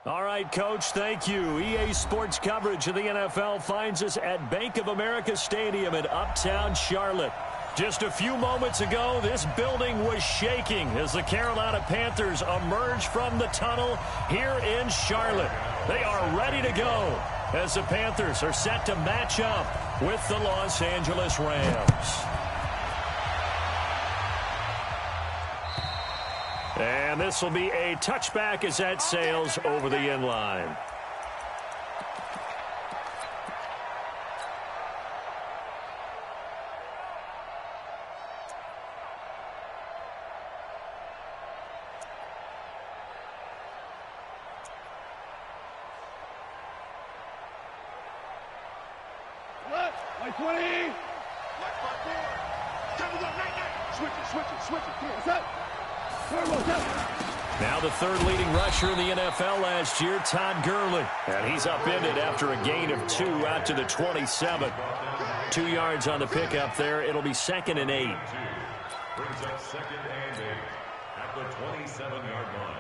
All right, Coach, thank you. EA Sports coverage of the NFL finds us at Bank of America Stadium in Uptown Charlotte. Just a few moments ago, this building was shaking as the Carolina Panthers emerge from the tunnel here in Charlotte. They are ready to go as the Panthers are set to match up with the Los Angeles Rams. And this will be a touchback as that sails over the end line. Like 20. Like 5-4. Switch it. What's up? Now the third leading rusher in the NFL last year, Todd Gurley. And he's upended after a gain of 2 out to the 27. 2 yards on the pickup there. It'll be 2nd and 8. Brings up 2nd and 8 at the 27-yard line.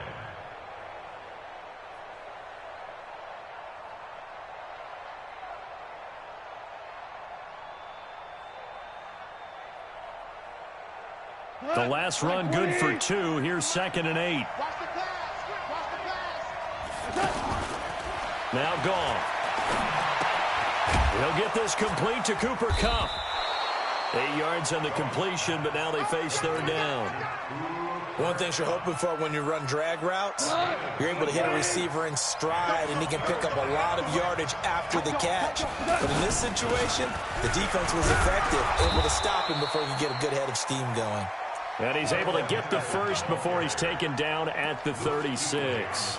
The last run good for 2. Here's 2nd and 8. Now gone. He'll get this complete to Cooper Kupp. 8 yards on the completion, but now they face 3rd down. One thing you're hoping for when you run drag routes, you're able to hit a receiver in stride, and he can pick up a lot of yardage after the catch. But in this situation, the defense was effective, able to stop him before he could get a good head of steam going. And he's able to get the first before he's taken down at the 36.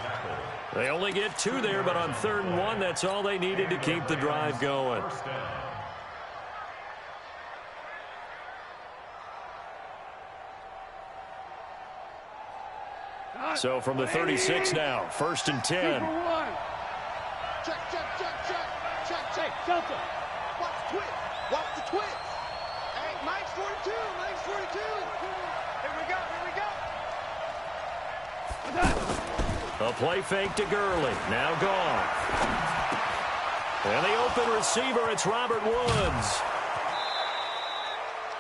They only get 2 there, but on 3rd and 1, that's all they needed to keep the drive going. So from the 36 now, 1st and 10. Check. Delta. Watch the twist. Hey, Mike's 42. Here we go. A play fake to Gurley. Now gone. And the open receiver, it's Robert Woods.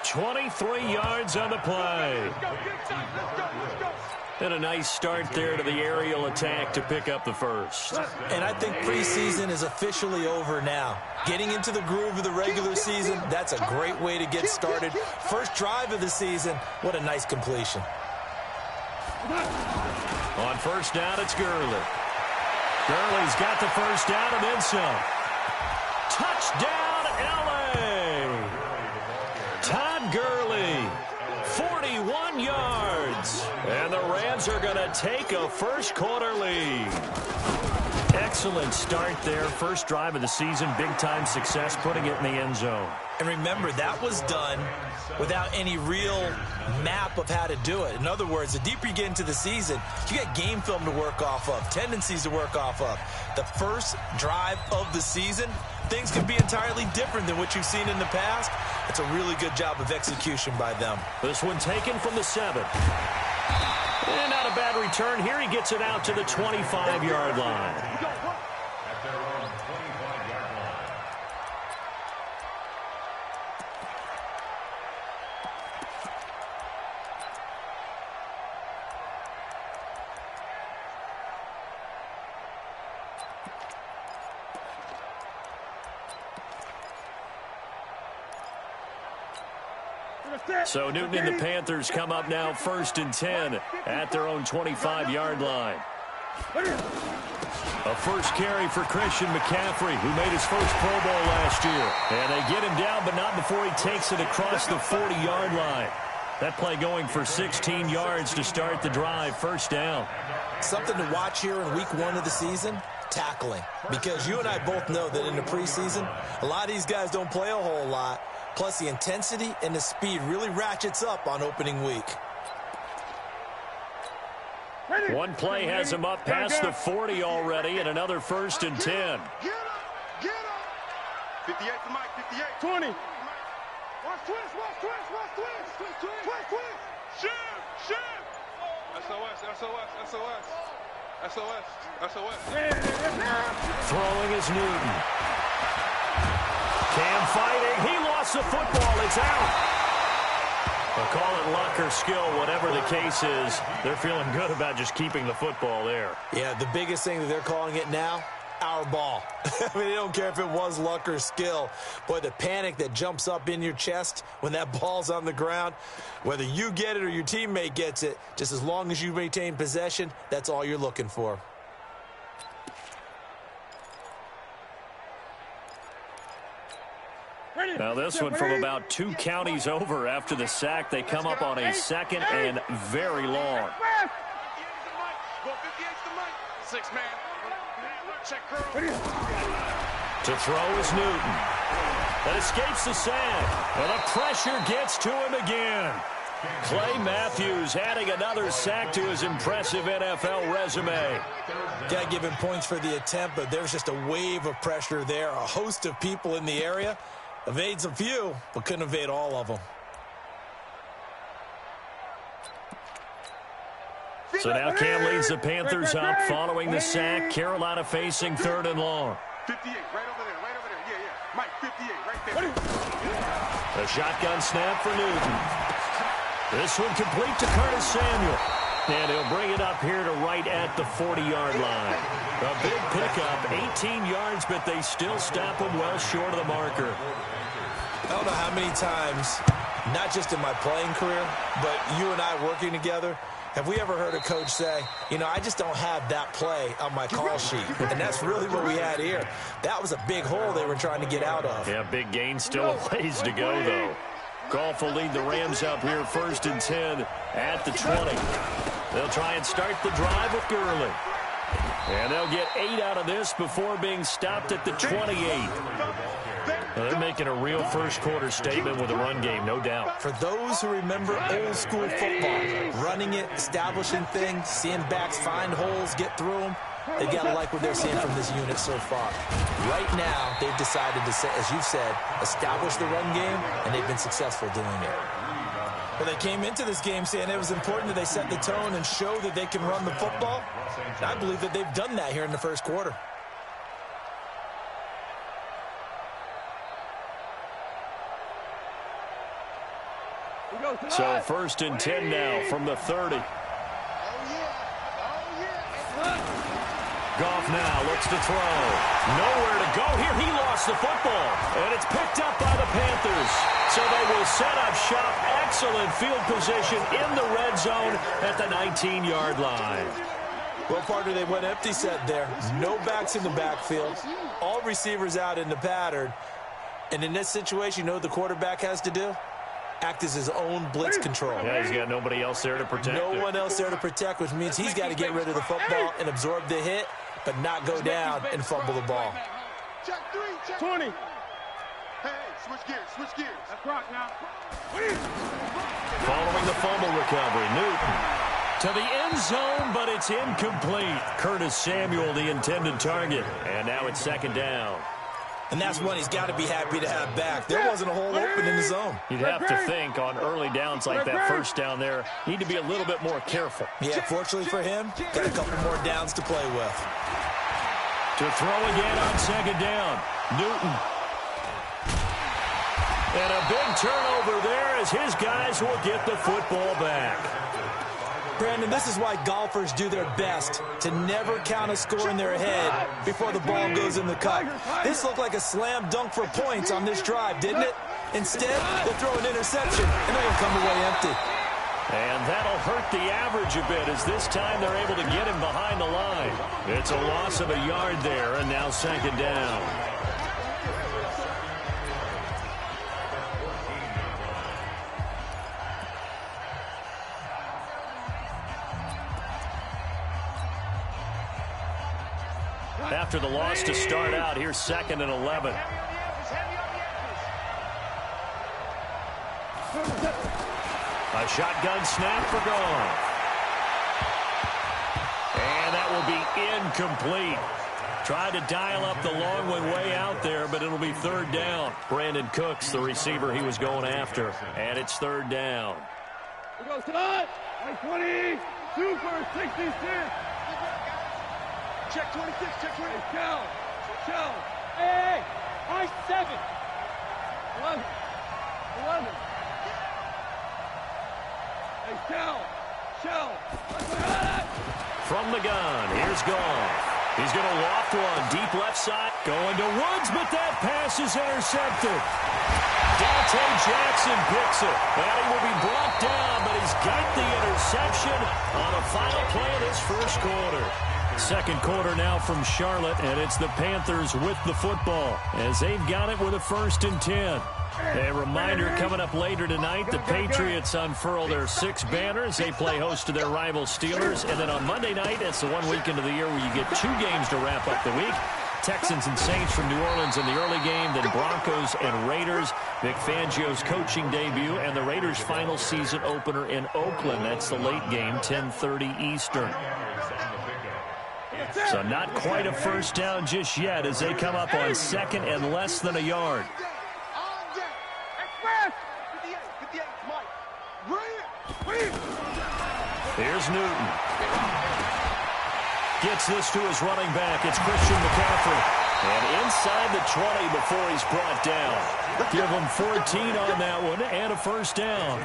23 yards on the play. Let's go. And a nice start there to the aerial attack to pick up the first. And I think preseason is officially over now. Getting into the groove of the regular season, that's a great way to get started. First drive of the season, what a nice completion. On 1st down, it's Gurley. Gurley's got the first down and then some. Touchdown, L.A. Todd Gurley, 41 yards. And the Rams are going to take a first-quarter lead. Excellent start there. First drive of the season, big-time success, putting it in the end zone. And remember, that was done without any real map of how to do it. In other words, the deeper you get into the season, you got game film to work off of, tendencies to work off of. The first drive of the season, things can be entirely different than what you've seen in the past. It's a really good job of execution by them. This one taken from the 7. And not a bad return here. He gets it out to the 25-yard line. At their own 25-yard line. So Newton and the Panthers come up now 1st and 10 at their own 25-yard line. A first carry for Christian McCaffrey, who made his first Pro Bowl last year. And they get him down, but not before he takes it across the 40-yard line. That play going for 16 yards to start the drive. 1st down. Something to watch here in week 1 of the season, tackling. Because you and I both know that in the preseason, a lot of these guys don't play a whole lot. Plus, the intensity and the speed really ratchets up on opening week. One play has him up past the 40 already, and another 1st and 10. Get up. 58 to Mike, 58. 20. Watch twist. Shift. SOS. SOS. SOS. Throwing is Newton. Cam fighting. He lost the football. It's out. They'll call it luck or skill, whatever the case is. They're feeling good about just keeping the football there. Yeah, the biggest thing that they're calling it now, our ball. I mean, they don't care if it was luck or skill. Boy, the panic that jumps up in your chest when that ball's on the ground, whether you get it or your teammate gets it, just as long as you maintain possession, that's all you're looking for. Now this one from about 2 counties over after the sack. They come up on a 2nd and very long. To throw is Newton. That escapes the sack. Well, the pressure gets to him again. Clay Matthews adding another sack to his impressive NFL resume. Got to give him points for the attempt, but there's just a wave of pressure there. A host of people in the area. Evades a few, but couldn't evade all of them. So now Cam leads the Panthers up following the sack. Carolina facing 3rd and long. 58, right over there, right over there. Yeah, yeah. Mike, 58, right there. A shotgun snap for Newton. This one complete to Curtis Samuel. And he'll bring it up here to right at the 40-yard line. A big pickup, 18 yards, but they still stop him well short of the marker. I don't know how many times, not just in my playing career, but you and I working together, have we ever heard a coach say, you know, I just don't have that play on my call sheet. And that's really what we had here. That was a big hole they were trying to get out of. Yeah, big gain, still a ways to go, though. Goff will lead the Rams up here 1st and 10 at the 20. They'll try and start the drive with Gurley. And they'll get 8 out of this before being stopped at the 28. Well, they're making a real first-quarter statement with a run game, no doubt. For those who remember old-school football, running it, establishing things, seeing backs find holes, get through them, they got to like what they're seeing from this unit so far. Right now, they've decided to, as you've said, establish the run game, and they've been successful doing it. Well, they came into this game saying it was important that they set the tone and show that they can run the football. And I believe that they've done that here in the first quarter. So 1st and 10 now from the 30. Goff now looks to throw. Nowhere to go here. He lost the football. And it's picked up by the Panthers. So they will set up shop. Excellent field position in the red zone at the 19-yard line. Well, partner, they went empty set there. No backs in the backfield. All receivers out in the pattern. And in this situation, you know what the quarterback has to do? Act as his own blitz control. Yeah, he's got nobody else there to protect. No one else there to protect, which means he's got to get rid of the football and absorb the hit, but not go down and fumble the ball. Check 3, check 20. Hey, switch gears. That's rock now. Following the fumble recovery, Newton to the end zone, but it's incomplete. Curtis Samuel, the intended target. And now it's 2nd down. And that's one he's got to be happy to have back. There wasn't a hole open in the zone. You'd have to think on early downs like that first down there, need to be a little bit more careful. Yeah, fortunately for him, got a couple more downs to play with. To throw again on 2nd down, Newton. And a big turnover there as his guys will get the football back. Brandon, this is why golfers do their best to never count a score in their head before the ball goes in the cup. This looked like a slam dunk for points on this drive, didn't it? Instead, they'll throw an interception, and they're going to come away empty. And that'll hurt the average a bit as this time they're able to get him behind the line. It's a loss of a yard there, and now 2nd down. After the loss to start out, here's 2nd and 11. A shotgun snap for Goff. And that will be incomplete. Tried to dial up the long one way out there, but it'll be 3rd down. Brandon Cooks, the receiver he was going after. And it's 3rd down. We go, 20, 2 for 66. Check 26, check 20. Shell. Hey, I 7. 11. Hey, Shell. From the gun, here's Goff. He's going to loft one, deep left side. Going to Woods, but that pass is intercepted. Dante Jackson picks it. And he will be brought down, but he's got the interception on the final play of this first quarter. Second quarter now from Charlotte, and it's the Panthers with the football as they've got it with a 1st and 10. A reminder coming up later tonight, the Patriots unfurl their 6 banners. They play host to their rival Steelers. And then on Monday night, it's the one weekend of the year where you get 2 games to wrap up the week. Texans and Saints from New Orleans in the early game, then Broncos and Raiders. Vic Fangio's coaching debut and the Raiders' final season opener in Oakland. That's the late game, 10:30 Eastern. So not quite a first down just yet as they come up on 2nd and less than a yard. Here's Newton. Gets this to his running back. It's Christian McCaffrey. And inside the 20 before he's brought down. Give him 14 on that one and a first down.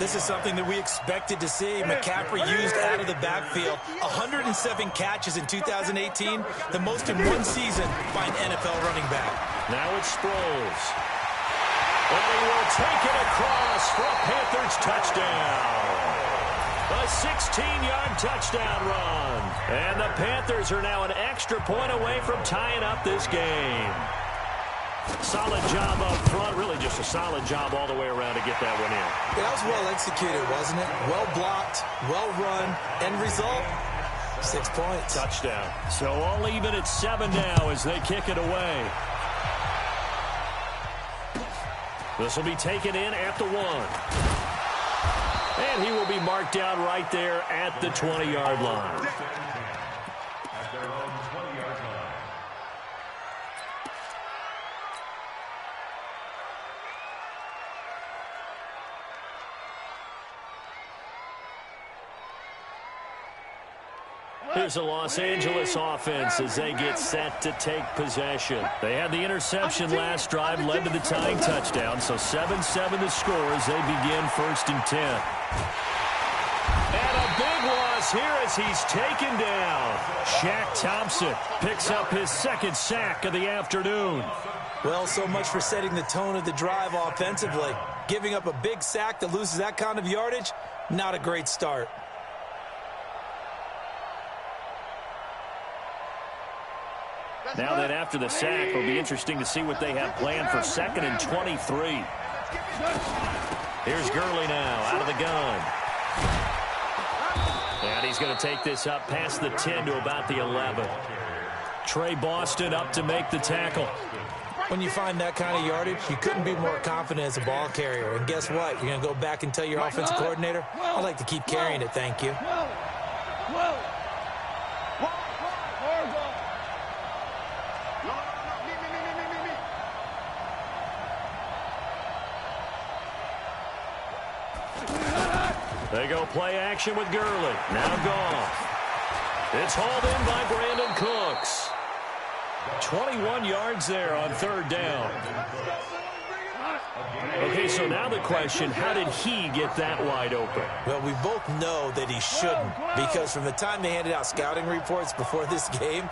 This is something that we expected to see. McCaffrey used out of the backfield. 107 catches in 2018, the most in one season by an NFL running back. Now it's Sproles. And he will take it across for a Panthers touchdown. A 16-yard touchdown run. And the Panthers are now an extra point away from tying up this game. Solid job up front. Really just a solid job all the way around to get that one in. Yeah, that was well executed, wasn't it? Well blocked, well run. End result, 6 points. Touchdown. So all even at 7 now as they kick it away. This will be taken in at the 1. And he will be marked down right there at the 20-yard line. At their own 20-yard line. Here's the Los Angeles offense as they get set to take possession. They had the interception last drive, led to the tying touchdown. So 7-7 the score as they begin 1st and 10. And a big loss here as he's taken down. Shaq Thompson picks up his 2nd sack of the afternoon. Well, so much for setting the tone of the drive offensively. Giving up a big sack that loses that kind of yardage, not a great start. Now that after the sack, it'll be interesting to see what they have planned for 2nd and 23. Here's Gurley now out of the gun. And he's going to take this up past the 10 to about the 11. Trey Boston up to make the tackle. When you find that kind of yardage, you couldn't be more confident as a ball carrier. And guess what? You're going to go back and tell your offensive coordinator, I'd like to keep carrying it, thank you. They go play action with Gurley. Now Goff. It's hauled in by Brandon Cooks. 21 yards there on 3rd down. Okay, so now the question, how did he get that wide open? Well, we both know that he shouldn't, because from the time they handed out scouting reports before this game,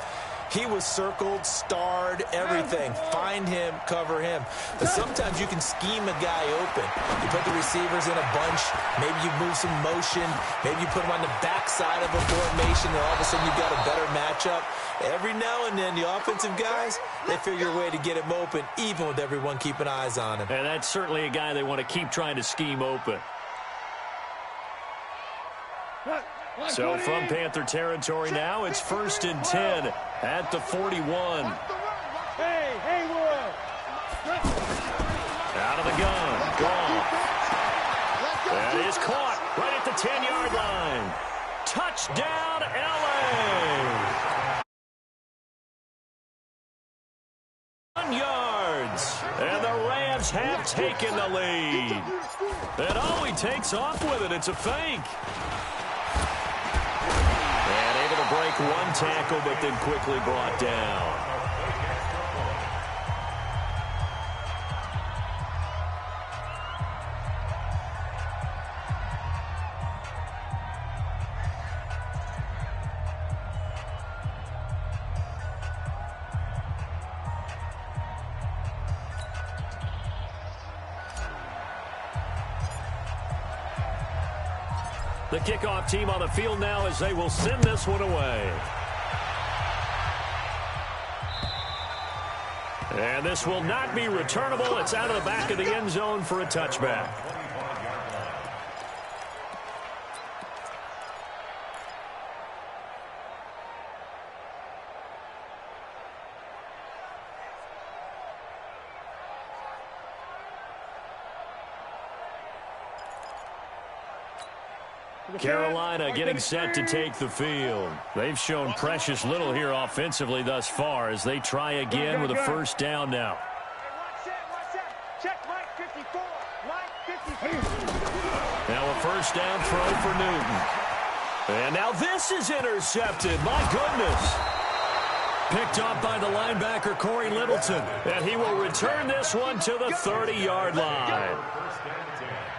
he was circled, starred, everything. Find him, cover him. But sometimes you can scheme a guy open. You put the receivers in a bunch. Maybe you move some motion. Maybe you put them on the backside of a formation, and all of a sudden you've got a better matchup. Every now and then, the offensive guys, they figure a way to get him open, even with everyone keeping eyes on him. And that's certainly a guy they want to keep trying to scheme open. So from Panther territory now, it's 1st and 10 at the 41. Hey, Haywood! Out of the gun. Gone. That is caught right at the 10-yard line. Touchdown, L.A. 1 yards. And the Rams have taken the lead. And oh, he takes off with it. It's a fake. And able to break one tackle, but then quickly brought down. The kickoff team on the field now as they will send this one away. And this will not be returnable. It's out of the back of the end zone for a touchback. Carolina getting set to take the field. They've shown precious little here offensively thus far as they try again with a first down now. Check Mike 54. Mike 54. Now a first down throw for Newton. And now this is intercepted. My goodness. Picked up by the linebacker, Corey Littleton. And he will return this one to the 30-yard line.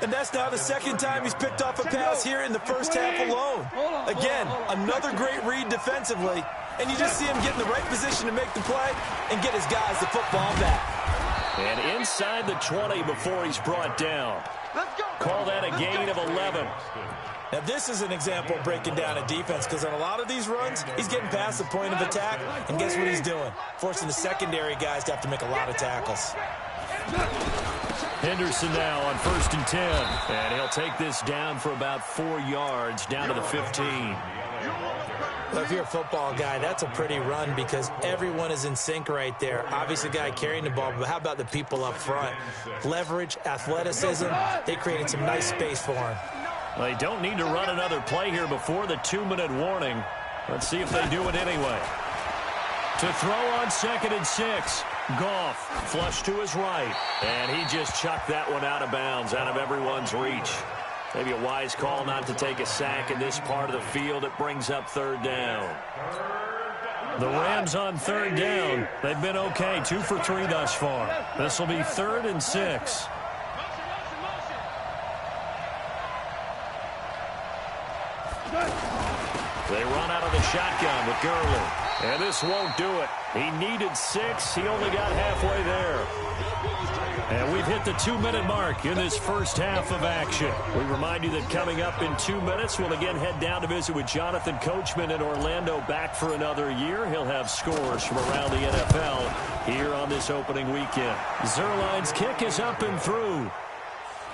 And that's now the second time he's picked off a pass here in the first half alone. Again, another great read defensively. And you just see him get in the right position to make the play and get his guys the football back. And inside the 20 before he's brought down. Call that a gain of 11. Now, this is an example of breaking down a defense because on a lot of these runs, he's getting past the point of attack. And guess what he's doing? Forcing the secondary guys to have to make a lot of tackles. Henderson now on 1st and 10. And he'll take this down for about 4 yards down to the 15. Well, if you're a football guy, that's a pretty run because everyone is in sync right there. Obviously, the guy carrying the ball, but how about the people up front? Leverage, athleticism, they created some nice space for him. They don't need to run another play here before the 2-minute warning. Let's see if they do it anyway. To throw on 2nd and 6. Goff flush to his right. And he just chucked that one out of bounds, out of everyone's reach. Maybe a wise call not to take a sack in this part of the field. It brings up 3rd down. The Rams on 3rd down. They've been okay, 2 for 3 thus far. This will be 3rd and 6. They run out of the shotgun with Gurley. And this won't do it. He needed 6. He only got halfway there. And we've hit the 2-minute mark in this first half of action. We remind you that coming up in 2 minutes, we'll again head down to visit with Jonathan Coachman in Orlando, back for another year. He'll have scores from around the NFL here on this opening weekend. Zerline's kick is up and through.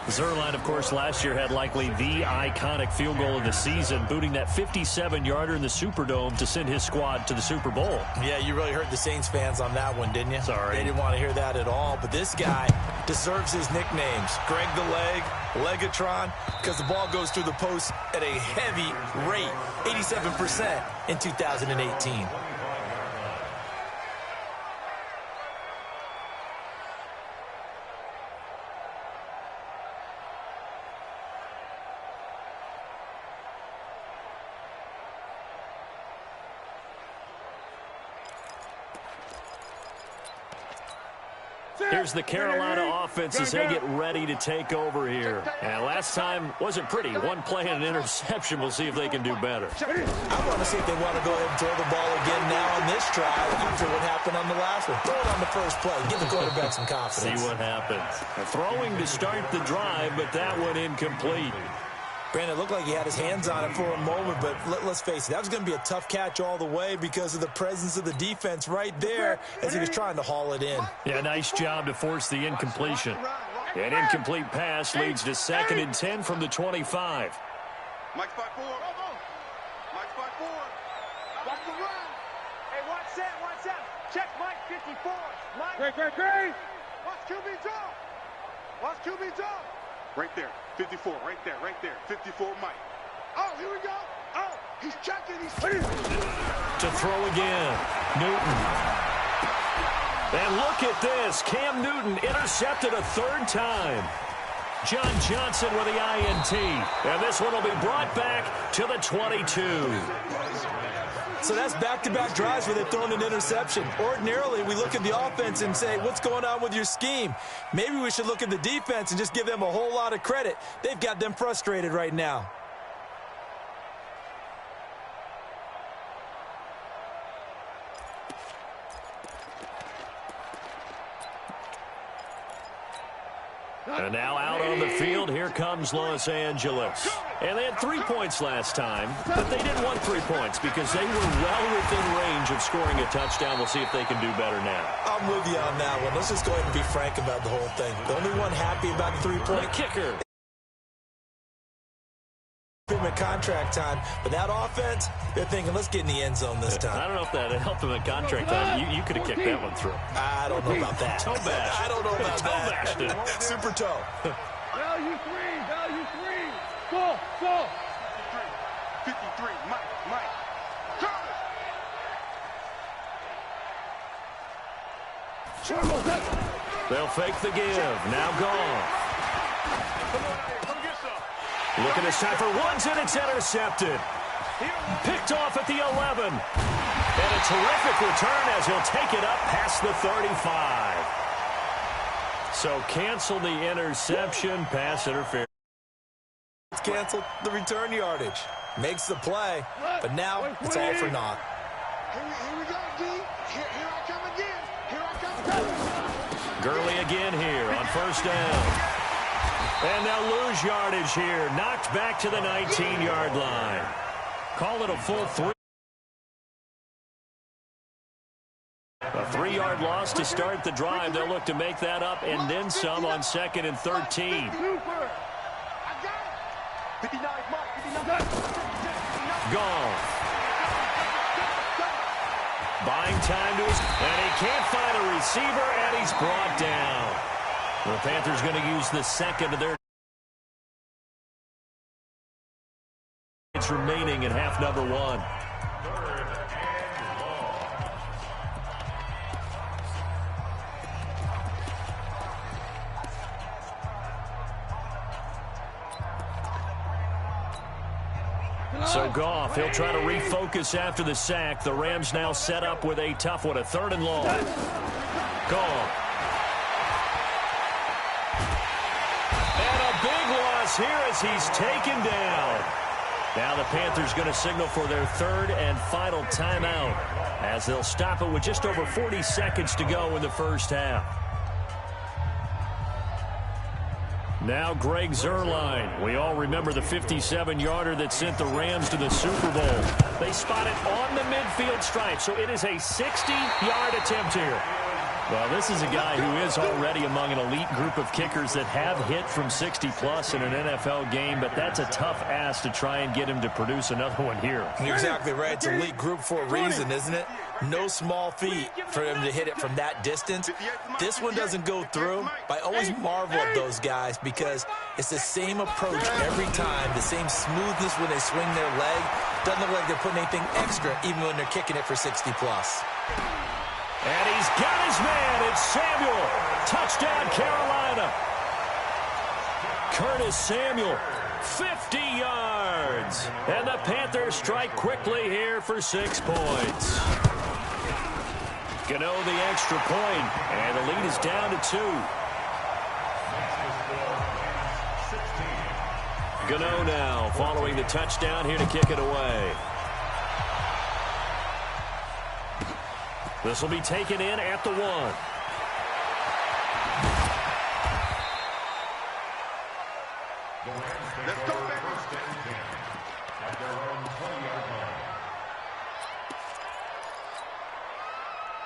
Zerline, of course, last year had likely the iconic field goal of the season, booting that 57-yarder in the Superdome to send his squad to the Super Bowl. Yeah, you really hurt the Saints fans on that one, didn't you? Sorry. They didn't want to hear that at all. But this guy deserves his nicknames. Greg the Leg, Legatron, because the ball goes through the post at a heavy rate, 87% in 2018. Here's the Carolina offense as they get ready to take over here. And last time wasn't pretty. One play and an interception. We'll see if they can do better. I want to see if they want to go ahead and throw the ball again now on this drive after what happened on the last one. Throw it on the first play. Give the quarterback some confidence. See what happens. Throwing to start the drive, but that one incomplete. Brandon, it looked like he had his hands on it for a moment, but let's face it, that was going to be a tough catch all the way because of the presence of the defense right there as he was trying to haul it in. Yeah, nice job to force the incompletion. An incomplete pass leads to 2nd and 10 from the 25. Mike spot 4. Mike spot 4. Watch the run. Hey, watch that. Check Mike 54. Mike. Great. Watch QB draw. Watch QB draw. Right there. 54. Right there. 54 Mike. Oh, here we go. Oh, he's checking. To throw again. Newton. And look at this. Cam Newton intercepted a 3rd time. John Johnson with the INT. And this one will be brought back to the 22. So that's back-to-back drives where they've thrown an interception. Ordinarily, we look at the offense and say, what's going on with your scheme? Maybe we should look at the defense and just give them a whole lot of credit. They've got them frustrated right now. And now out on the field, here comes Los Angeles. And they had 3 points last time, but they didn't want 3 points because they were well within range of scoring a touchdown. We'll see if they can do better now. I'm with you on that one. Let's just go ahead and be frank about the whole thing. The only one happy about the 3-point kicker. Contract time, but that offense, they're thinking, let's get in the end zone this time. I don't know if that helped them in contract time. You could have kicked that one through. I don't know about that. Toe bash. I don't know about that. Super toe. Value three. Go. 53, Mike. Charles. They'll fake the give. Now gone. Looking this time for ones, and it's intercepted. Picked off at the 11. And a terrific return as he'll take it up past the 35. So cancel the interception, pass interference. It's canceled the return yardage. Makes the play, but now it's all for naught. Here we go, D. Here I come again. Gurley again here on first down. And they'll lose yardage here. Knocked back to the 19-yard line. Call it a full 3. A 3-yard loss to start the drive. They'll look to make that up and then some on 2nd and 13. Gone. Buying time to his, and he can't find a receiver, and he's brought down. The Panthers going to use the second of their. It's remaining in half number 1. So Goff, he'll try to refocus after the sack. The Rams now set up with a tough one, a 3rd and long. Goff. Here as he's taken down. Now the Panthers going to signal for their 3rd and final timeout as they'll stop it with just over 40 seconds to go in the first half. Now Greg Zuerlein. We all remember the 57-yarder that sent the Rams to the Super Bowl. They spot it on the midfield stripe, so it is a 60-yard attempt here. Well, this is a guy who is already among an elite group of kickers that have hit from 60-plus in an NFL game, but that's a tough ask to try and get him to produce another one here. You're exactly right. It's an elite group for a reason, isn't it? No small feat for him to hit it from that distance. This one doesn't go through, but I always marvel at those guys because it's the same approach every time, the same smoothness when they swing their leg. Doesn't look like they're putting anything extra, even when they're kicking it for 60-plus. And he's got his man. It's Samuel. Touchdown, Carolina. Curtis Samuel, 50 yards. And the Panthers strike quickly here for 6 points. Gano the extra point, and the lead is down to 2. Gano now following the touchdown here to kick it away. This will be taken in at the 1. Let's go, baby. At their own 20-yard line.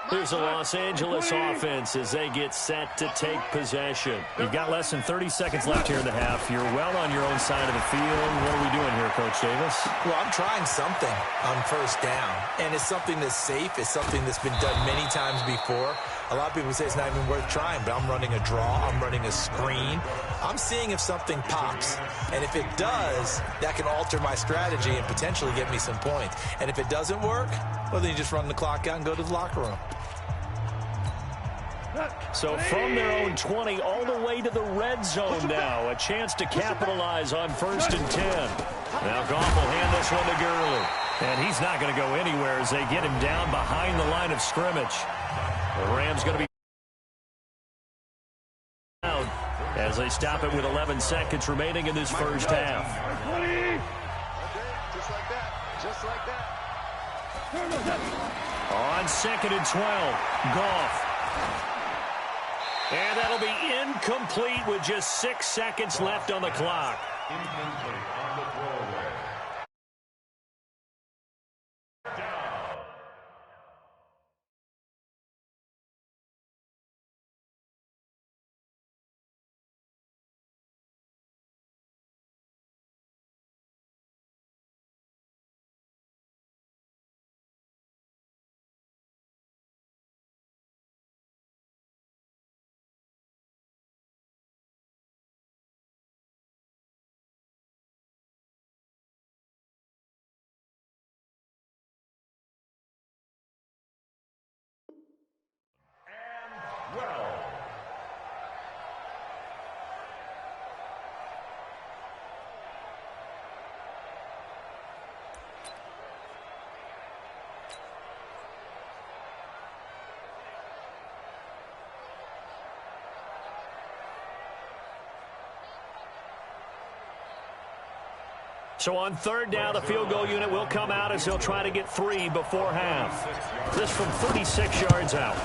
Here's the Los Angeles offense as they get set to take possession. You've got less than 30 seconds left here in the half. You're well on your own side of the field. What are we doing here, Coach Davis? Well, I'm trying something on first down, and it's something that's safe. It's something that's been done many times before. A lot of people say it's not even worth trying, but I'm running a draw. I'm running a screen. I'm seeing if something pops, and if it does, that can alter my strategy and potentially get me some points. And if it doesn't work, well, then you just run the clock out and go to the locker room. So from their own 20 all the way to the red zone now. A chance to capitalize on 1st and 10. Now Goff will hand this one to Gurley. And he's not going to go anywhere as they get him down behind the line of scrimmage. The Rams going to be down as they stop it with 11 seconds remaining in this first half. Just like that. Just like that. On 2nd and 12, Goff. And that'll be incomplete with just 6 seconds left on the clock. Incomplete on the throwaway. So on 3rd down, the field goal unit will come out as they'll try to get 3 before half. This from 36 yards out.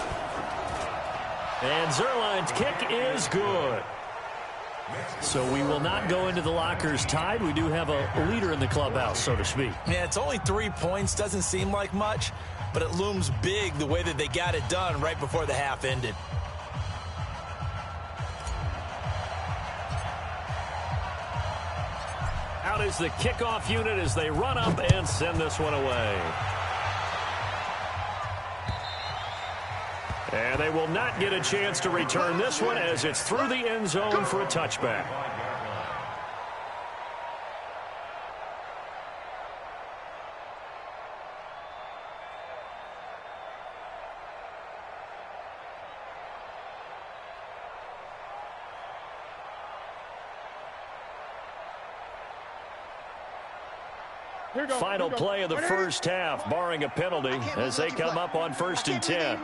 And Zerline's kick is good. So we will not go into the lockers tied. We do have a leader in the clubhouse, so to speak. Yeah, it's only 3 points. Doesn't seem like much, but it looms big the way that they got it done right before the half ended. Out is the kickoff unit as they run up and send this one away. And they will not get a chance to return this one as it's through the end zone for a touchback. Final play of the first half, barring a penalty, as they come up on 1st and 10.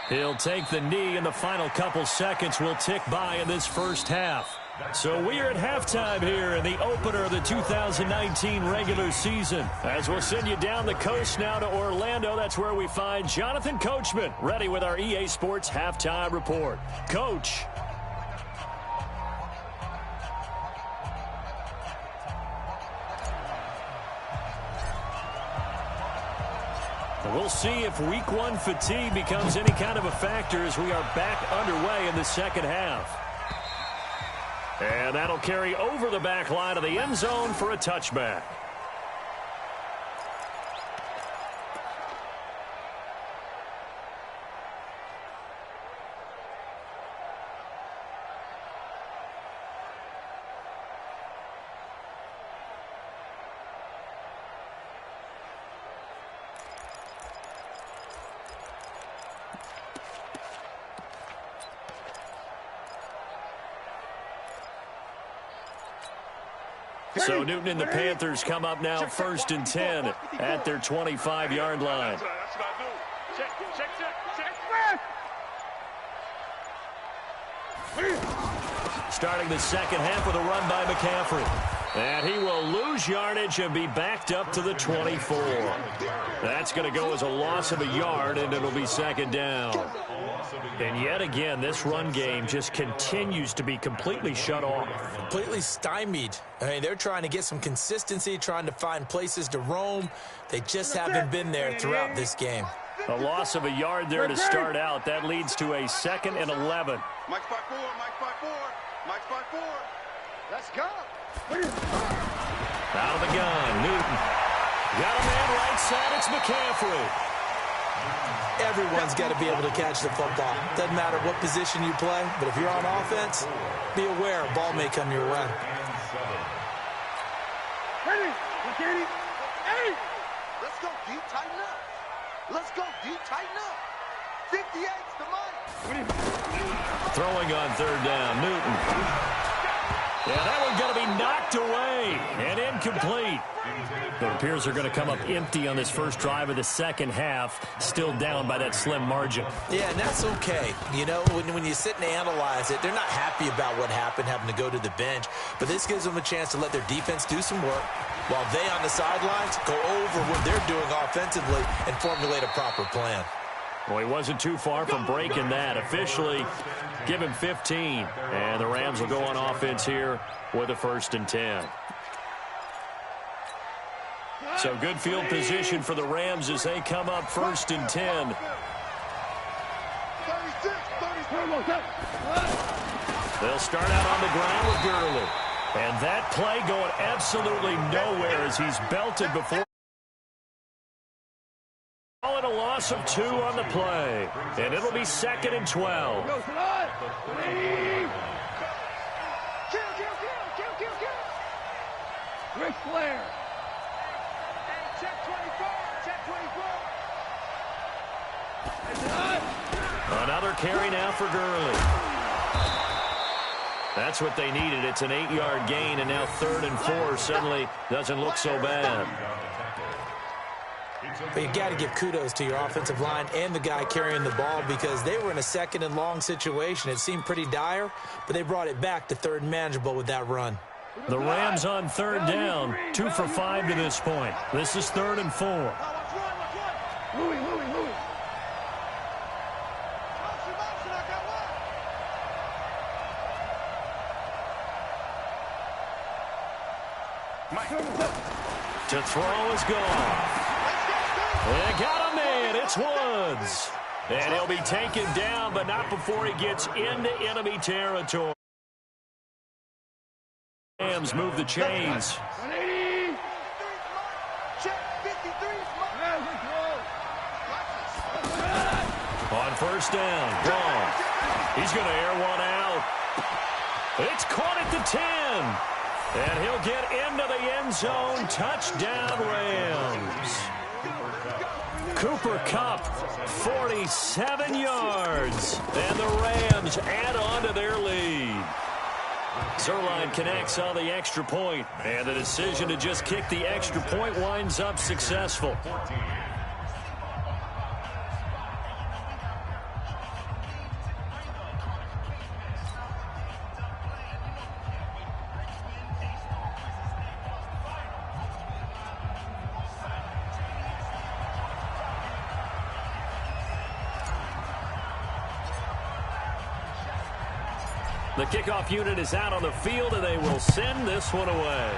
He'll take the knee, and the final couple seconds will tick by in this first half. So we are at halftime here in the opener of the 2019 regular season. As we'll send you down the coast now to Orlando, that's where we find Jonathan Coachman, ready with our EA Sports halftime report. Coach. We'll see if week 1 fatigue becomes any kind of a factor as we are back underway in the second half. And that'll carry over the back line of the end zone for a touchback. So Newton and the Panthers come up now 1st and 10 at their 25-yard line. That's what I do. Check. Starting the second half with a run by McCaffrey. And he will lose yardage and be backed up to the 24. That's going to go as a loss of a yard, and it'll be 2nd down. And yet again, this run game just continues to be completely shut off. Completely stymied. I mean, they're trying to get some consistency, trying to find places to roam. They just haven't been there throughout this game. A loss of a yard there to start out. That leads to a 2nd and 11. Mike 5-4. Let's go. Out of the gun, Newton. Got a man right side, it's McCaffrey. Everyone's got to be able to catch the football. Doesn't matter what position you play, but if you're on offense, be aware a ball may come your way. Hey! Let's go deep, tighten up. Let's go deep, tighten up. 58's the money. Throwing on 3rd down, Newton. Yeah, that one's going to be knocked away and incomplete. It appears they're going to come up empty on this first drive of the second half, still down by that slim margin. Yeah, and that's okay. You know, when you sit and analyze it, they're not happy about what happened, having to go to the bench. But this gives them a chance to let their defense do some work while they on the sidelines go over what they're doing offensively and formulate a proper plan. Well, he wasn't too far from breaking that. Officially, give him 15. And the Rams will go on offense here with a 1st and 10. So good field position for the Rams as they come up 1st and 10. They'll start out on the ground with Gurley. And that play going absolutely nowhere as he's belted before. And a loss of 2 on the play. And it'll be 2nd and 12. Ric Flair. Hey, check 24. Check 24. Another carry now for Gurley. That's what they needed. It's an 8-yard gain, and now 3rd and 4 suddenly doesn't look so bad. But you got to give kudos to your offensive line and the guy carrying the ball because they were in a 2nd and long situation. It seemed pretty dire, but they brought it back to 3rd and manageable with that run. The Rams on 3rd down, 2 for 5 to this point. This is 3rd and 4. To throw is gone. They got a man. It's Woods. And he'll be taken down, but not before he gets into enemy territory. Rams move the chains. On 1st down, Braun. He's going to air one out. It's caught at the 10. And he'll get into the end zone. Touchdown, Rams. Cooper Kupp, 47 yards. And the Rams add on to their lead. Zerline connects on the extra point. And the decision to just kick the extra point winds up successful. The kickoff unit is out on the field, and they will send this one away.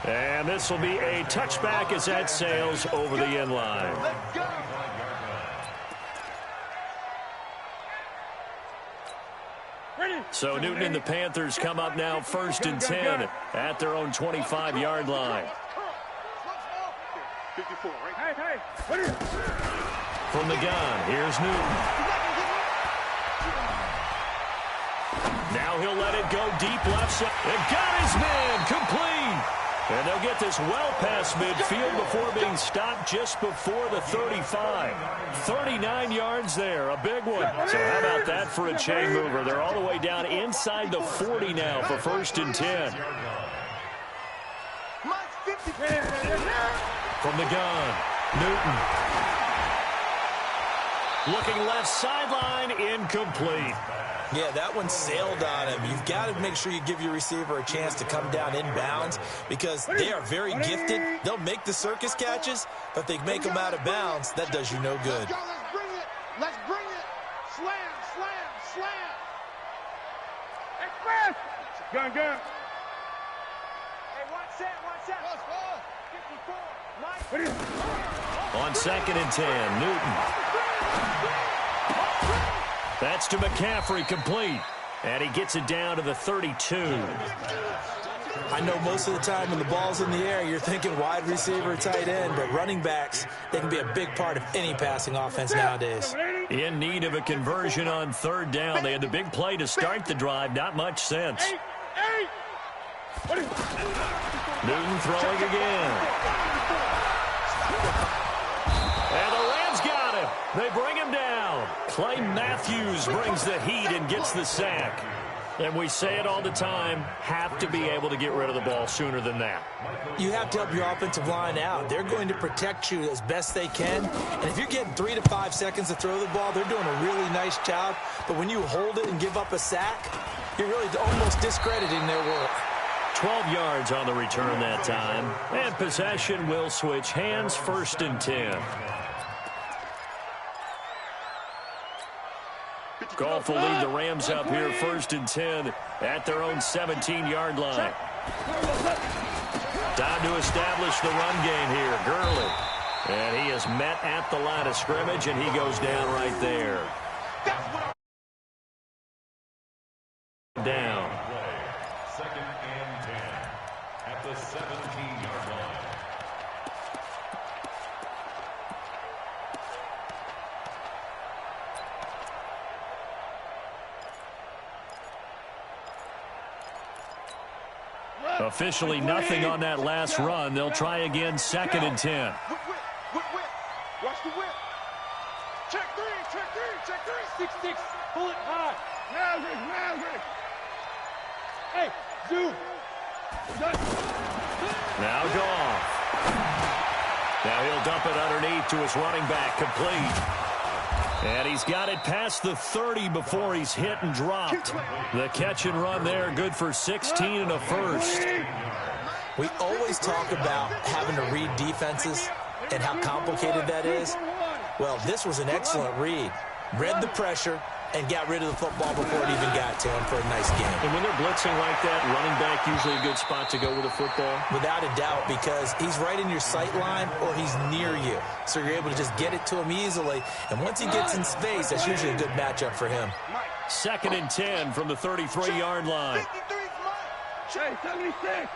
And this will be a touchback as that sails over the end line. So Newton and the Panthers come up now 1st and 10 at their own 25-yard line. 54, right? Hey. From the gun, here's Newton. Now he'll let it go deep left side. And got his man complete. And they'll get this well past midfield before being stopped just before the 35. 39 yards there, a big one. So how about that for a chain mover? They're all the way down inside the 40 now for 1st and 10. From the gun, Newton. Looking left sideline, incomplete. Yeah, that one sailed on him. You've got to make sure you give your receiver a chance to come down inbounds because they are very gifted. They'll make the circus catches, but if they make them out of bounds, that does you no good. Let's go, let's bring it. Let's bring it. Slam, slam, slam. Express. Gun. Hey, one set. 54. Mike. On 2nd and 10, Newton. That's to McCaffrey, complete. And he gets it down to the 32. I know most of the time when the ball's in the air, you're thinking wide receiver, tight end, but running backs, they can be a big part of any passing offense nowadays. In need of a conversion on 3rd down. They had the big play to start the drive. Not much sense. Newton throwing again. And the Rams got him. They bring him down. Clay Matthews brings the heat and gets the sack. And we say it all the time, have to be able to get rid of the ball sooner than that. You have to help your offensive line out. They're going to protect you as best they can. And if you're getting 3 to 5 seconds to throw the ball, they're doing a really nice job. But when you hold it and give up a sack, you're really almost discrediting their work. 12 yards on the return that time. And possession will switch hands, 1st and 10. Goff will lead the Rams up here, 1st and 10 at their own 17-yard line. Time to establish the run game here. Gurley. And he is met at the line of scrimmage, and he goes down right there. Down. 2nd and 10 at the 17-yard line. Officially nothing on that last run. They'll try again, 2nd and 10. Whip. Watch the whip. Check three. 6-6. Pull it high. Now. Hey, zoom. Now Goff. Now he'll dump it underneath to his running back, complete. And he's got it past the 30 before he's hit and dropped. The catch and run there, good for 16 and a first. We always talk about having to read defenses and how complicated that is. Well, this was an excellent read. Read the pressure and got rid of the football before it even got to him for a nice game. And when they're blitzing like that, running back usually a good spot to go with a football? Without a doubt, because he's right in your sight line or he's near you. So you're able to just get it to him easily. And once he gets in space, that's usually a good matchup for him. 2nd and 10 from the 33-yard line. Hey, 76.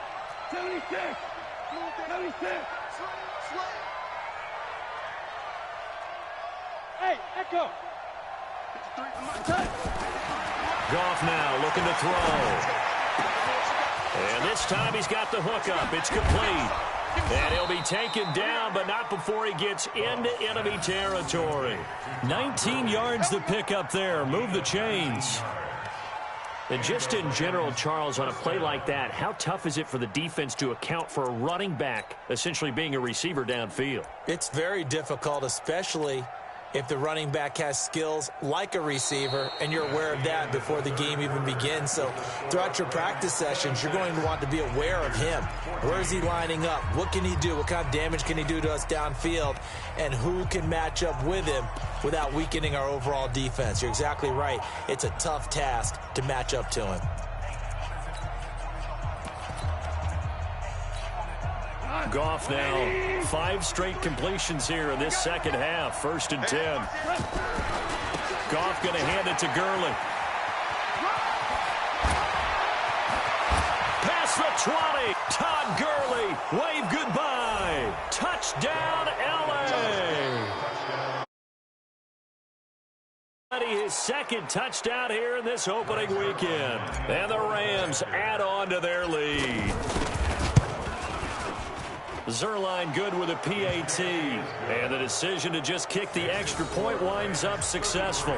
Hey, Echo. Goff now looking to throw. And this time he's got the hook up. It's complete. And he'll be taken down, but not before he gets into enemy territory. 19 yards to pick up there. Move the chains. And just in general, Charles, on a play like that, how tough is it for the defense to account for a running back essentially being a receiver downfield? It's very difficult, especially if the running back has skills like a receiver, and you're aware of that before the game even begins. So throughout your practice sessions, you're going to want to be aware of him. Where is he lining up? What can he do? What kind of damage can he do to us downfield? And who can match up with him without weakening our overall defense? You're exactly right. It's a tough task to match up to him. Goff now, 5 straight completions here in this second half. 1st and 10. Goff going to hand it to Gurley. Past the 20. Todd Gurley, wave goodbye. Touchdown, L.A. His 2nd touchdown here in this opening weekend. And the Rams add on to their lead. Zerline good with a PAT. And the decision to just kick the extra point winds up successful.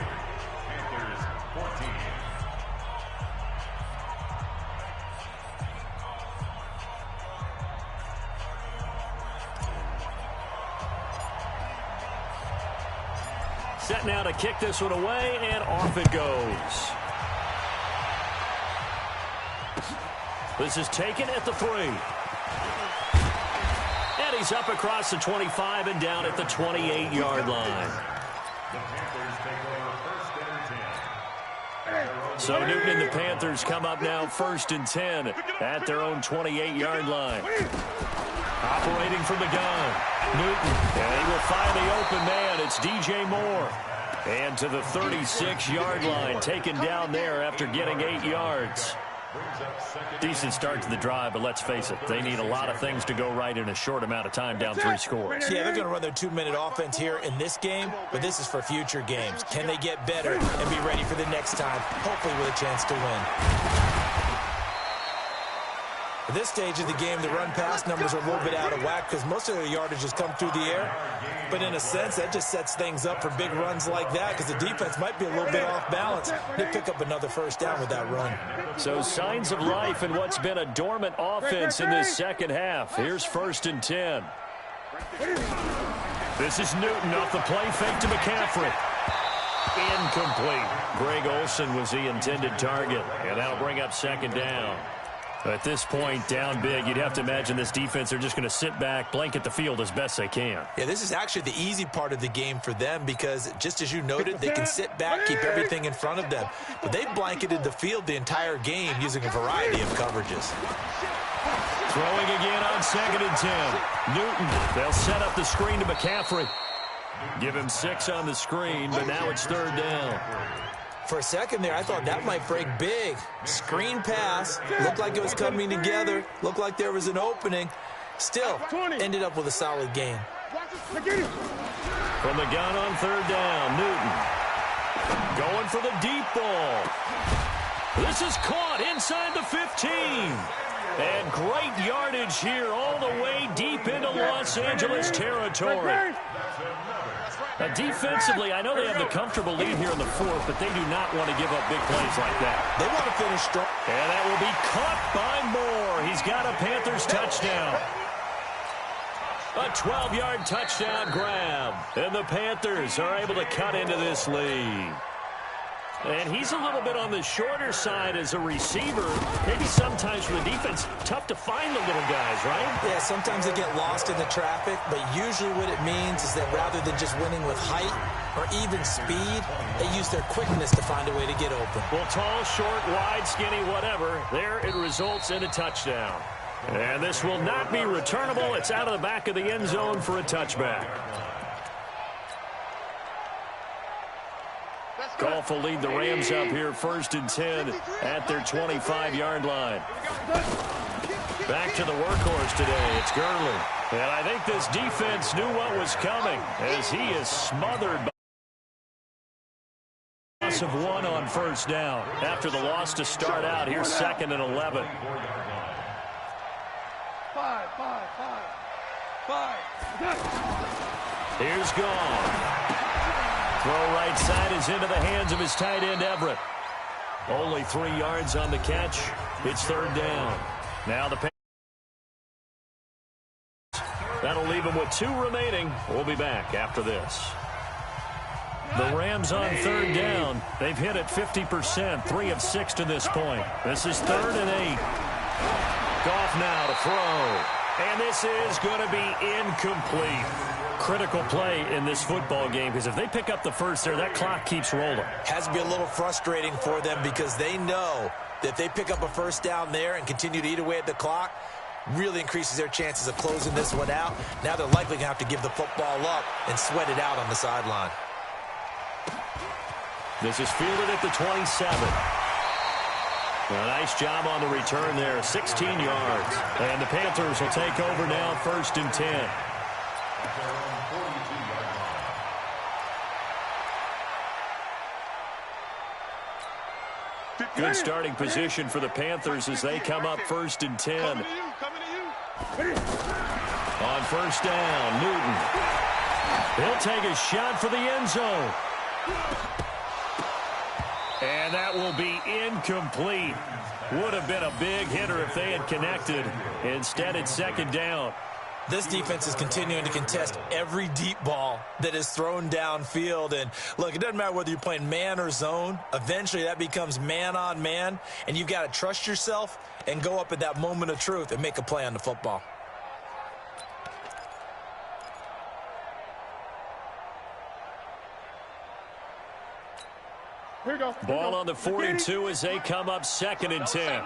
Set now to kick this one away, and off it goes. This is taken at the 3. And he's up across the 25 and down at the 28-yard line. So Newton and the Panthers come up now 1st and 10 at their own 28-yard line. Operating from the gun, Newton, and he will find the open man. It's DJ Moore. And to the 36-yard line, taken down there after getting 8 yards. Decent start to the drive, but let's face it, they need a lot of things to go right in a short amount of time, down 3 scores. Yeah, they're going to run their 2-minute offense here in this game, but this is for future games. Can they get better and be ready for the next time, hopefully with a chance to win? At this stage of the game, the run-pass numbers are a little bit out of whack because most of their yardage has come through the air. But in a sense, that just sets things up for big runs like that because the defense might be a little bit off balance. They pick up another first down with that run. So signs of life in what's been a dormant offense in this second half. Here's 1st and 10. This is Newton off the play fake to McCaffrey. Incomplete. Greg Olsen was the intended target, and that'll bring up 2nd down. At this point, down big, you'd have to imagine this defense are just going to sit back, blanket the field as best they can. Yeah, this is actually the easy part of the game for them because, just as you noted, they can sit back, keep everything in front of them. But they blanketed the field the entire game using a variety of coverages. Throwing again on 2nd and 10. Newton, they'll set up the screen to McCaffrey. Give him 6 on the screen, but now it's 3rd down. For a second there, I thought that might break big. Screen pass. Looked like it was coming together. Looked like there was an opening. Still, ended up with a solid gain. From the gun on 3rd down, Newton. Going for the deep ball. This is caught inside the 15. And great yardage here all the way deep into Los Angeles territory. Defensively, I know they have the comfortable lead here in the 4th, but they do not want to give up big plays like that. They want to finish strong. And that will be caught by Moore. He's got a Panthers touchdown. A 12-yard touchdown grab. And the Panthers are able to cut into this lead. And he's a little bit on the shorter side as a receiver. Maybe sometimes for the defense, tough to find the little guys, right? Yeah, sometimes they get lost in the traffic, but usually what it means is that rather than just winning with height or even speed, they use their quickness to find a way to get open. Well, tall, short, wide, skinny, whatever, there it results in a touchdown. And this will not be returnable. It's out of the back of the end zone for a touchback. Goff will lead the Rams up here 1st and 10 at their 25-yard line. Back to the workhorse today. It's Gurley. And I think this defense knew what was coming as he is smothered by a loss of 1 on 1st down. After the loss to start out, here's 2nd and 11. Here's Goff. Throw right side is into the hands of his tight end, Everett. Only 3 yards on the catch. It's 3rd down. Now the Panthers. That'll leave him with 2 remaining. We'll be back after this. The Rams on 3rd down. They've hit it 50%, 3 of 6 to this point. This is 3rd and 8. Goff now to throw. And this is going to be incomplete. Critical play in this football game because if they pick up the first there, that clock keeps rolling. Has to be a little frustrating for them because they know that if they pick up a first down there and continue to eat away at the clock, really increases their chances of closing this one out. Now they're likely going to have to give the football up and sweat it out on the sideline. This is fielded at the 27. A nice job on the return there, 16 yards. And the Panthers will take over now, 1st and 10. Good starting position for the Panthers as they come up 1st and 10. On 1st down, Newton. He'll take a shot for the end zone. And that will be incomplete. Would have been a big hitter if they had connected. Instead, it's 2nd down. This defense is continuing to contest every deep ball that is thrown downfield. And, look, it doesn't matter whether you're playing man or zone. Eventually, that becomes man on man. And you've got to trust yourself and go up at that moment of truth and make a play on the football. Here we go. Ball on the 42 as they come up 2nd and 10.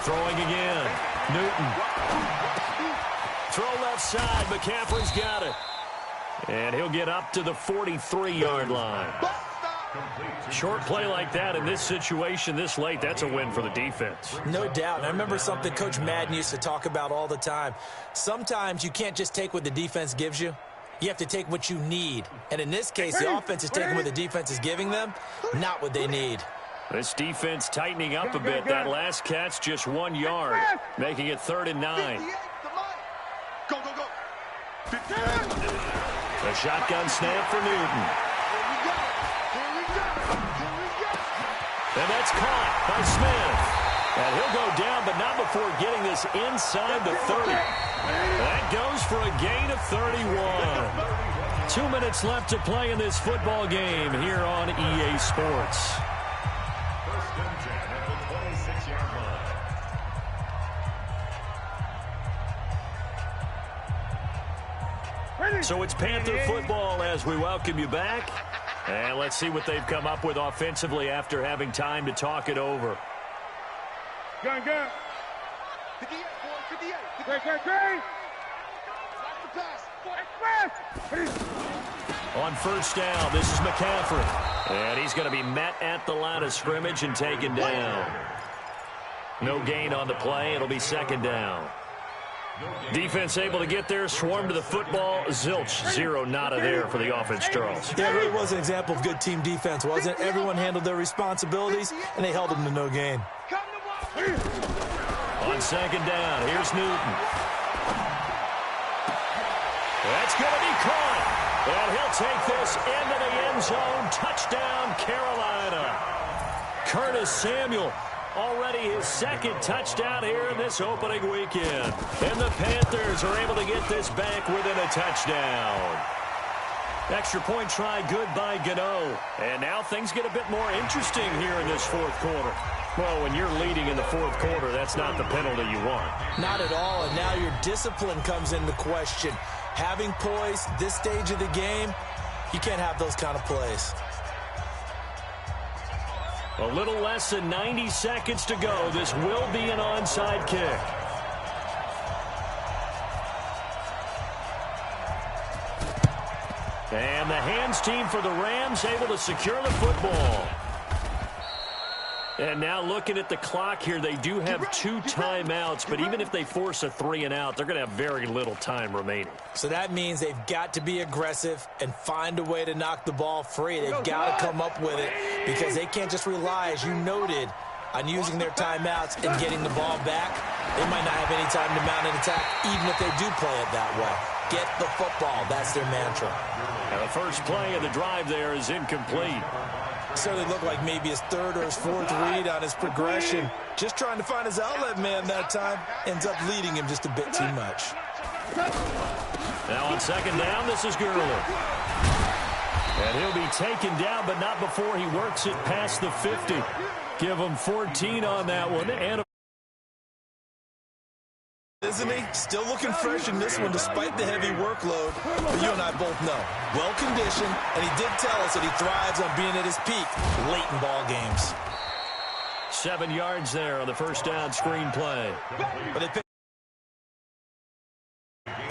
Throwing again. Newton. Throw left side. McCaffrey's got it. And he'll get up to the 43-yard line. Short play like that in this situation this late, that's a win for the defense. No doubt. And I remember something Coach Madden used to talk about all the time. Sometimes you can't just take what the defense gives you. You have to take what you need. And in this case, the offense is taking what the defense is giving them, not what they need. This defense tightening up a bit. That last catch just 1 yard, making it 3rd and 9. Go, go, go. The shotgun snap for Newton. Here we go. Here we go. Here we go. And that's caught by Smith. And he'll go down, but not before getting this inside the 30. That goes for a gain of 31. 2 minutes left to play in this football game here on EA Sports. First and 10 at the 26-yard line. So it's Panther football as we welcome you back. And let's see what they've come up with offensively after having time to talk it over. Gun. 58, boy, 58. Great. Watch the pass. On first down, this is McCaffrey. And he's going to be met at the line of scrimmage and taken down. No gain on the play. It'll be 2nd down. Defense able to get there, swarm to the football. Zilch, 0 nada there for the offense, Charles. Yeah, it really was an example of good team defense, wasn't it? Everyone handled their responsibilities, and they held them to no gain. On 2nd down, here's Newton. That's going to be caught. And he'll take this into the end zone. Touchdown, Carolina. Curtis Samuel, already his 2nd touchdown here in this opening weekend. And the Panthers are able to get this back within a touchdown. Extra point try good by Gano. And now things get a bit more interesting here in this 4th quarter. Well, when you're leading in the 4th quarter, that's not the penalty you want. Not at all, and now your discipline comes into question. Having poise this stage of the game, you can't have those kind of plays. A little less than 90 seconds to go. This will be an onside kick. And the hands team for the Rams able to secure the football. And now looking at the clock here, they do have 2 timeouts, but even if they force a 3 and out, they're going to have very little time remaining. So that means they've got to be aggressive and find a way to knock the ball free. They've got to come up with it because they can't just rely, as you noted, on using their timeouts and getting the ball back. They might not have any time to mount an attack, even if they do play it that way. Get the football. That's their mantra. Now the first play of the drive there is incomplete. Certainly looked like maybe his 3rd or his 4th read on his progression. Just trying to find his outlet man that time. Ends up leading him just a bit too much. Now on 2nd down, this is Gurley. And he'll be taken down, but not before he works it past the 50. Give him 14 on that one. And isn't he? Still looking fresh in this one despite the heavy workload. But you and I both know, well-conditioned, and he did tell us that he thrives on being at his peak late in ball games. 7 yards there on the first down screen play. But they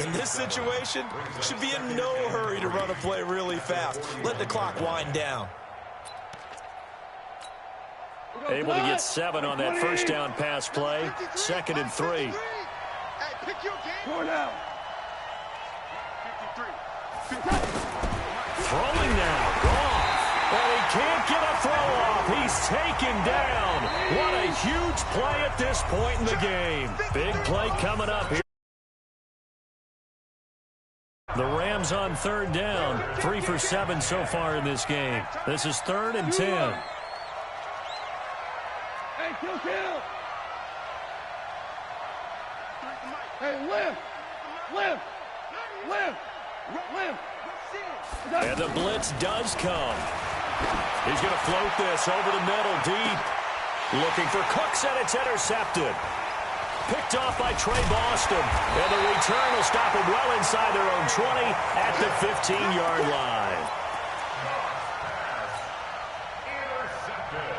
in this situation, should be in no hurry to run a play really fast. Let the clock wind down. Able to get 7 on that first down pass play. 2nd and 3. Pick your game. Now. 53. Throwing now. Goff. And he can't get a throw off. He's taken down. What a huge play at this point in the game. Big play coming up here. The Rams on 3rd down. 3 for 7 so far in this game. This is 3rd and 10. Hey, kill. Hey, lift. And the blitz does come. He's going to float this over the middle deep. Looking for Cooks, and it's intercepted. Picked off by Trey Boston. And the return will stop him well inside their own 20 at the 15-yard line. Intercepted.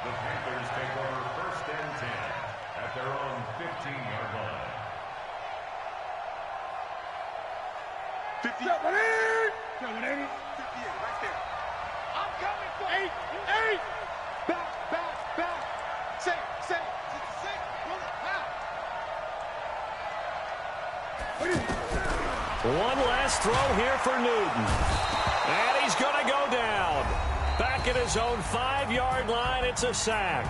The Panthers take over 1st and 10 at their own 15-yard line. 58. 58, right there. I'm coming for 8. Back. Say. Roll it. One last throw here for Newton. And he's going to go down. Back at his own 5-yard line, it's a sack.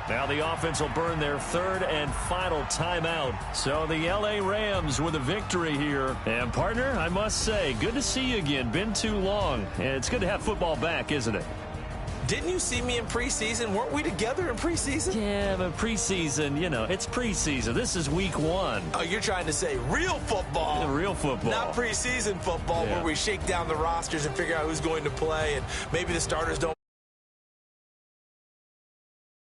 Now the offense will burn their third and final timeout. So the L.A. Rams with a victory here. And, partner, I must say, good to see you again. Been too long. It's good to have football back, isn't it? Didn't you see me in preseason? Weren't we together in preseason? Yeah, but preseason, you know, it's preseason. This is week 1. Oh, you're trying to say real football. Yeah, real football. Not preseason football where we shake down the rosters and figure out who's going to play, and maybe the starters don't